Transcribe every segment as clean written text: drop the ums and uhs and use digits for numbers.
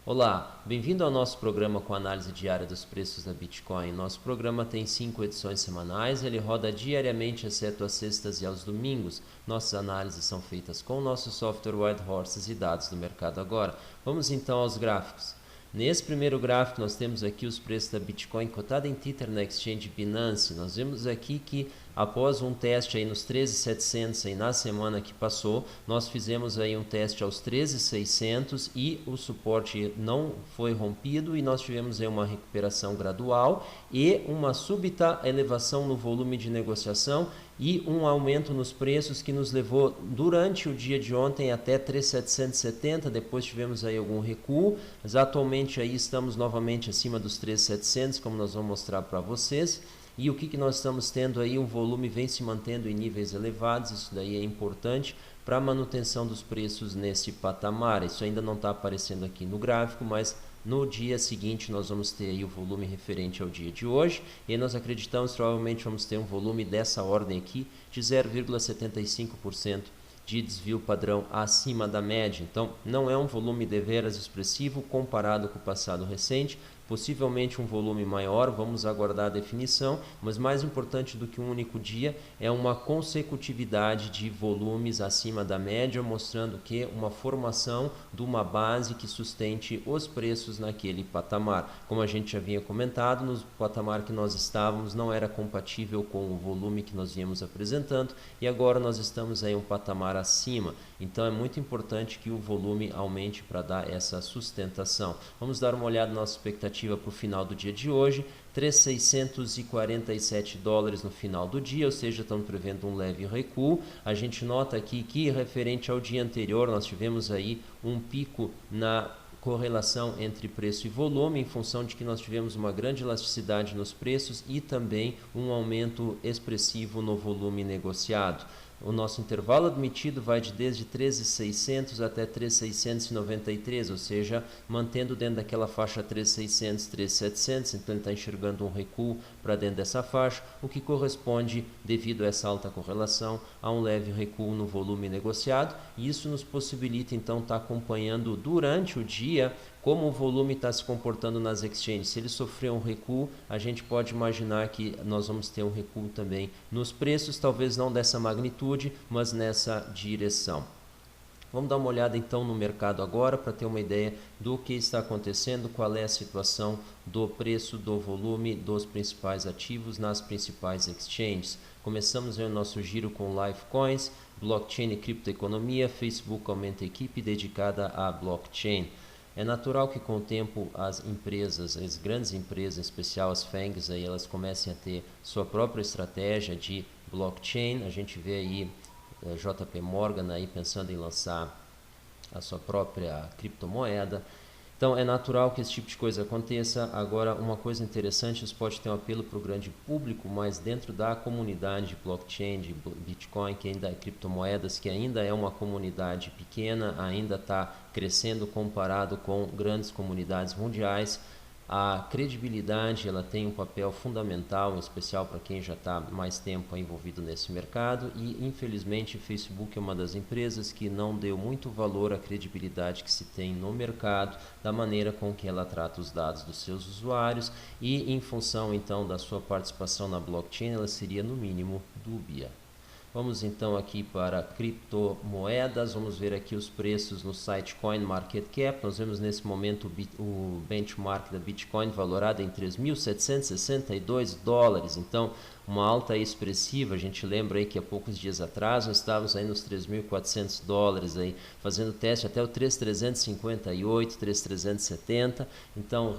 Olá, bem-vindo ao nosso programa com análise diária dos preços da Bitcoin. Nosso programa tem 5 edições semanais, ele roda diariamente, exceto às sextas e aos domingos. Nossas análises são feitas com o nosso software White Horses e dados do mercado agora. Vamos então aos gráficos. Nesse primeiro gráfico nós temos aqui os preços da Bitcoin cotada em Tether na Exchange Binance. Nós vemos aqui que após um teste aí nos 13.700 aí na semana que passou, nós fizemos aí um teste aos 13.600 e o suporte não foi rompido e nós tivemos aí uma recuperação gradual e uma súbita elevação no volume de negociação e um aumento nos preços que nos levou durante o dia de ontem até 3.770, depois tivemos aí algum recuo, mas atualmente aí estamos novamente acima dos 3.700, como nós vamos mostrar para vocês. E o que nós estamos tendo aí? O volume vem se mantendo em níveis elevados, isso daí é importante para a manutenção dos preços nesse patamar. Isso ainda não está aparecendo aqui no gráfico, mas no dia seguinte nós vamos ter aí o volume referente ao dia de hoje e nós acreditamos que provavelmente vamos ter um volume dessa ordem aqui de 0,75% de desvio padrão acima da média. Então não é um volume deveras expressivo comparado com o passado recente, possivelmente um volume maior, vamos aguardar a definição, mas mais importante do que um único dia é uma consecutividade de volumes acima da média, mostrando que uma formação de uma base que sustente os preços naquele patamar. Como a gente já havia comentado, no patamar que nós estávamos não era compatível com o volume que nós íamos apresentando e agora nós estamos aí um patamar acima. Então é muito importante que o volume aumente para dar essa sustentação. Vamos dar uma olhada na nossa expectativa para o final do dia de hoje, 3.647 dólares no final do dia, ou seja, estamos prevendo um leve recuo. A gente nota aqui que referente ao dia anterior nós tivemos aí um pico na correlação entre preço e volume, em função de que nós tivemos uma grande elasticidade nos preços e também um aumento expressivo no volume negociado. O nosso intervalo admitido vai desde 13.600 até 13.693, ou seja, mantendo dentro daquela faixa 13.600, 13.700, então ele está enxergando um recuo para dentro dessa faixa, o que corresponde, devido a essa alta correlação, a um leve recuo no volume negociado, e isso nos possibilita então estar acompanhando durante o dia como o volume está se comportando nas exchanges. Se ele sofrer um recuo, a gente pode imaginar que nós vamos ter um recuo também nos preços, talvez não dessa magnitude, mas nessa direção. Vamos dar uma olhada então no mercado agora para ter uma ideia do que está acontecendo, qual é a situação do preço, do volume dos principais ativos nas principais exchanges. Começamos o nosso giro com Lifecoins, blockchain e criptoeconomia. Facebook aumenta a equipe dedicada à blockchain. É natural que com o tempo as empresas, as grandes empresas, em especial as FANGs, aí, elas comecem a ter sua própria estratégia de blockchain. A gente vê aí JP Morgan aí pensando em lançar a sua própria criptomoeda. Então é natural que esse tipo de coisa aconteça. Agora, uma coisa interessante, isso pode ter um apelo para o grande público, mas dentro da comunidade de blockchain, de Bitcoin, que ainda é criptomoedas, que ainda é uma comunidade pequena, ainda está crescendo comparado com grandes comunidades mundiais. A credibilidade, ela tem um papel fundamental, em especial para quem já está mais tempo envolvido nesse mercado, e infelizmente o Facebook é uma das empresas que não deu muito valor à credibilidade que se tem no mercado, da maneira com que ela trata os dados dos seus usuários, e em função então da sua participação na blockchain, ela seria no mínimo dúbia. Vamos então aqui para criptomoedas, vamos ver aqui os preços no site CoinMarketCap. Nós vemos nesse momento o benchmark da Bitcoin valorado em 3.762 dólares, então uma alta expressiva. A gente lembra aí que há poucos dias atrás nós estávamos aí nos 3.400 dólares, aí, fazendo teste até o 3.358, 3.370, então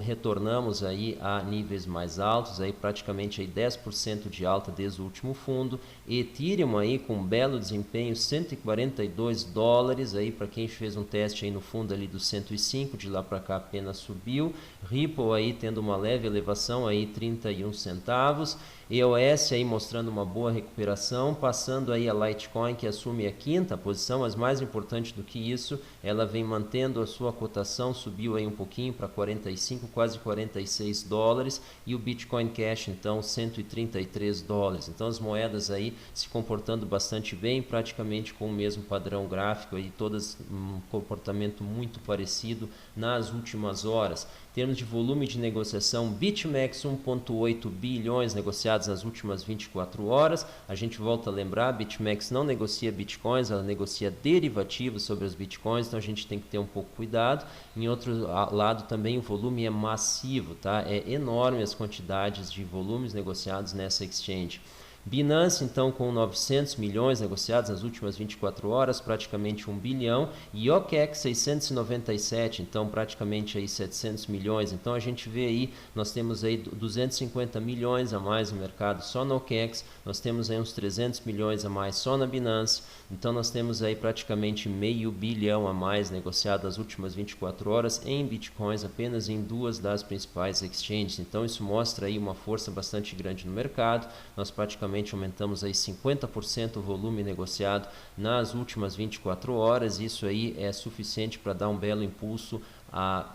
retornamos aí a níveis mais altos, aí praticamente aí 10% de alta desde o último fundo. Ethereum aí com um belo desempenho, 142 dólares, aí para quem fez um teste aí no fundo ali do 105, de lá para cá apenas subiu. Ripple aí tendo uma leve elevação aí 31 centavos. EOS aí mostrando uma boa recuperação, passando aí a Litecoin, que assume a quinta posição, mas mais importante do que isso, ela vem mantendo a sua cotação, subiu aí um pouquinho para 45, quase 46 dólares, e o Bitcoin Cash então 133 dólares. Então as moedas aí se comportando bastante bem, praticamente com o mesmo padrão gráfico aí, todas um comportamento muito parecido nas últimas horas. Em termos de volume de negociação, BitMEX 1,8 bilhões negociados nas últimas 24 horas. A gente volta a lembrar, BitMEX não negocia bitcoins, ela negocia derivativos sobre os bitcoins, então a gente tem que ter um pouco cuidado. Em outro lado também o volume é massivo, tá? É enorme as quantidades de volumes negociados nessa exchange. Binance, então, com 900 milhões negociados nas últimas 24 horas, praticamente 1 bilhão. E OKEx, 697, então, praticamente aí 700 milhões. Então, a gente vê aí, nós temos aí 250 milhões a mais no mercado só na OKEx. Nós temos aí uns 300 milhões a mais só na Binance. Então, nós temos aí praticamente meio bilhão a mais negociado nas últimas 24 horas em Bitcoins, apenas em duas das principais exchanges. Então, isso mostra aí uma força bastante grande no mercado. Nós praticamente aumentamos aí 50% o volume negociado nas últimas 24 horas. Isso aí é suficiente para dar um belo impulso a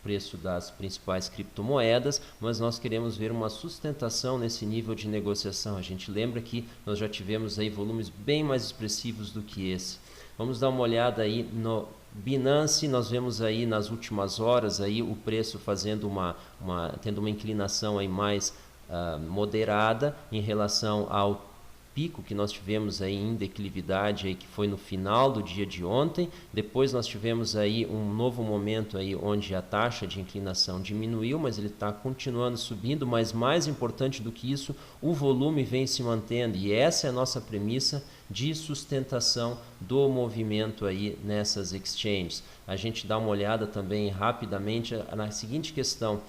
preço das principais criptomoedas, mas nós queremos ver uma sustentação nesse nível de negociação. A gente lembra que nós já tivemos aí volumes bem mais expressivos do que esse. Vamos dar uma olhada aí no Binance. Nós vemos aí nas últimas horas aí o preço fazendo tendo uma inclinação aí mais moderada em relação ao pico que nós tivemos aí em declividade aí, que foi no final do dia de ontem. Depois nós tivemos aí um novo momento aí onde a taxa de inclinação diminuiu, mas ele está continuando subindo. Mas mais importante do que isso, o volume vem se mantendo, e essa é a nossa premissa de sustentação do movimento aí nessas exchanges. A gente dá uma olhada também rapidamente na seguinte questão: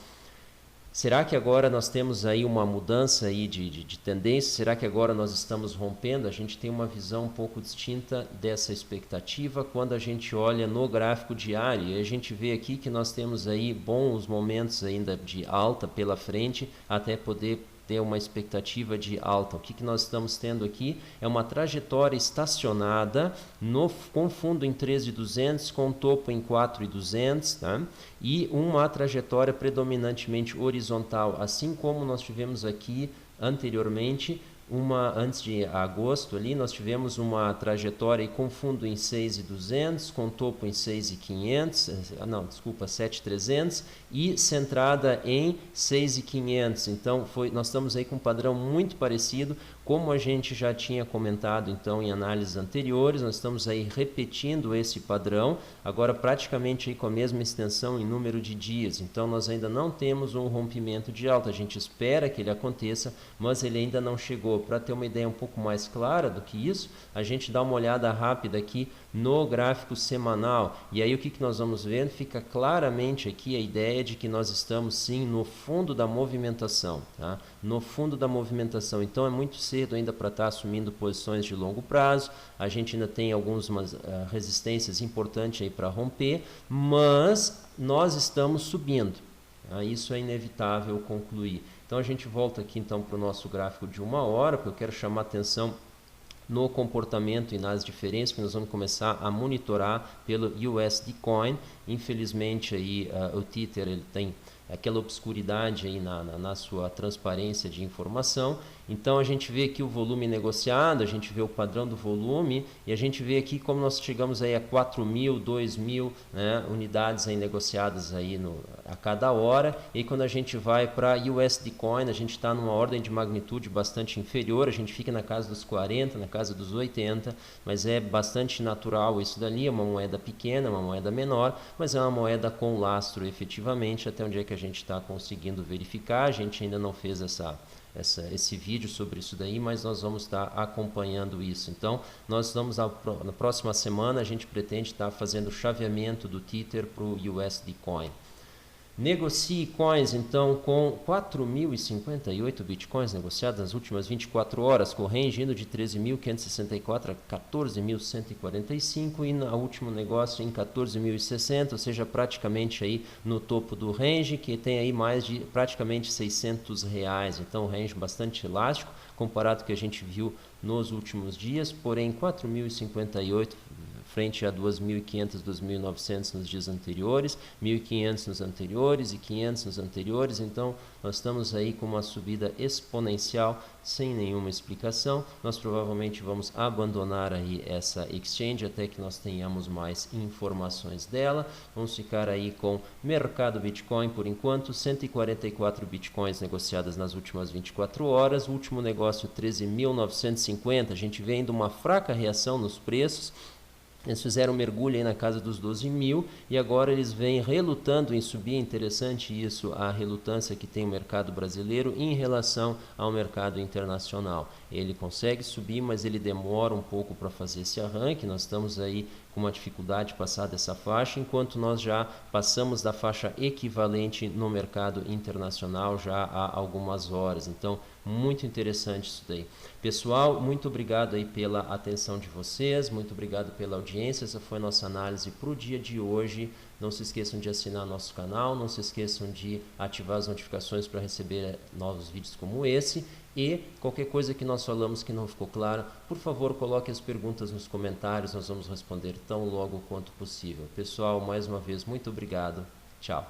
será que agora nós temos aí uma mudança aí de tendência? Será que agora nós estamos rompendo? A gente tem uma visão um pouco distinta dessa expectativa quando a gente olha no gráfico diário. E a gente vê aqui que nós temos aí bons momentos ainda de alta pela frente até poder ter uma expectativa de alta. O que nós estamos tendo aqui é uma trajetória estacionada com fundo em 13.200, com topo em 4.200, tá? E uma trajetória predominantemente horizontal, assim como nós tivemos aqui anteriormente. Antes de agosto ali, nós tivemos uma trajetória com fundo em 6.200, com topo em 7.300 e centrada em 6.500. Então nós estamos aí com um padrão muito parecido, como a gente já tinha comentado então em análises anteriores. Nós estamos aí repetindo esse padrão, agora praticamente aí com a mesma extensão em número de dias. Então nós ainda não temos um rompimento de alta, a gente espera que ele aconteça, mas ele ainda não chegou. Para ter uma ideia um pouco mais clara do que isso, a gente dá uma olhada rápida aqui no gráfico semanal, e aí o que nós vamos ver? Fica claramente aqui a ideia de que nós estamos sim no fundo da movimentação, tá? No fundo da movimentação. Então é muito cedo ainda para estar assumindo posições de longo prazo. A gente ainda tem algumas resistências importantes aí para romper, mas nós estamos subindo. Isso é inevitável concluir. Então a gente volta aqui então para o nosso gráfico de 1 hora, porque eu quero chamar atenção no comportamento e nas diferenças que nós vamos começar a monitorar pelo USD Coin. Infelizmente aí o Tether ele tem aquela obscuridade aí na sua transparência de informação. Então a gente vê aqui o volume negociado, a gente vê o padrão do volume, e a gente vê aqui como nós chegamos aí a 4.000, 2.000, né, unidades aí negociadas aí a cada hora. E quando a gente vai para USD Coin, a gente está numa ordem de magnitude bastante inferior, a gente fica na casa dos 40, na casa dos 80, mas é bastante natural isso dali. É uma moeda pequena, uma moeda menor, mas é uma moeda com lastro efetivamente, até onde é que a gente está conseguindo verificar. A gente ainda não fez esse vídeo sobre isso daí, mas nós vamos estar acompanhando isso. Então nós vamos na próxima semana, a gente pretende estar fazendo o chaveamento do Tether para o USD Coin. Negocie coins, então, com 4.058 bitcoins negociados nas últimas 24 horas, com range indo de 13.564 a 14.145 e no último negócio em 14.060, ou seja, praticamente aí no topo do range, que tem aí mais de praticamente R$600. Então, range bastante elástico comparado ao que a gente viu nos últimos dias, porém 4.058 frente a 2.500, 2.900 nos dias anteriores, 1.500 nos anteriores e 500 nos anteriores. Então, nós estamos aí com uma subida exponencial sem nenhuma explicação. Nós provavelmente vamos abandonar aí essa exchange até que nós tenhamos mais informações dela. Vamos ficar aí com mercado Bitcoin por enquanto, 144 Bitcoins negociadas nas últimas 24 horas. O último negócio 13.950, a gente vem de uma fraca reação nos preços. Eles fizeram um mergulho aí na casa dos 12 mil e agora eles vêm relutando em subir. É interessante isso, a relutância que tem o mercado brasileiro em relação ao mercado internacional. Ele consegue subir, mas ele demora um pouco para fazer esse arranque. Nós estamos aí com uma dificuldade de passar dessa faixa, enquanto nós já passamos da faixa equivalente no mercado internacional já há algumas horas. Então, muito interessante isso daí. Pessoal, muito obrigado aí pela atenção de vocês, muito obrigado pela audiência. Essa foi a nossa análise para o dia de hoje. Não se esqueçam de assinar nosso canal, não se esqueçam de ativar as notificações para receber novos vídeos como esse. E qualquer coisa que nós falamos que não ficou clara, por favor, coloque as perguntas nos comentários, nós vamos responder tão logo quanto possível. Pessoal, mais uma vez, muito obrigado. Tchau.